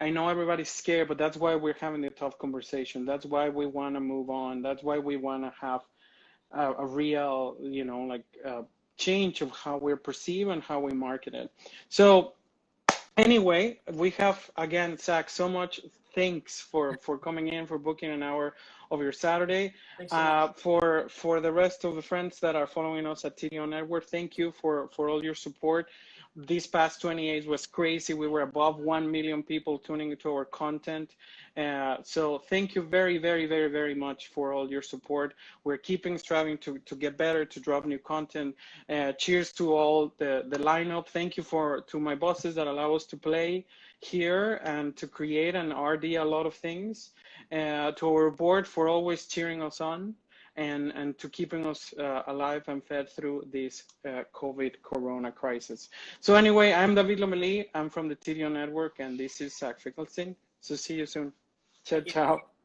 [SPEAKER 2] I know everybody's scared, but that's why we're having the tough conversation. That's why we want to move on. That's why we want to have a real, change of how we're perceived and how we market it. So anyway, we have, again, Zach, so much thanks for coming in, for booking an hour of your Saturday. For the rest of the friends that are following us at TDO Network, thank you for all your support. These past 28 was crazy. We were above 1 million people tuning into our content. So thank you very, very, very, very much for all your support. We're keeping striving to get better, to drop new content. Cheers to all the lineup. Thank you to my bosses that allow us to play here and to create and RD a lot of things. To our board for always cheering us on and to keeping us alive and fed through this COVID corona crisis. So anyway, I'm David Lomeli. I'm from the TDO Network, and this is Zach Finkelstein. So see you soon. Ciao, ciao.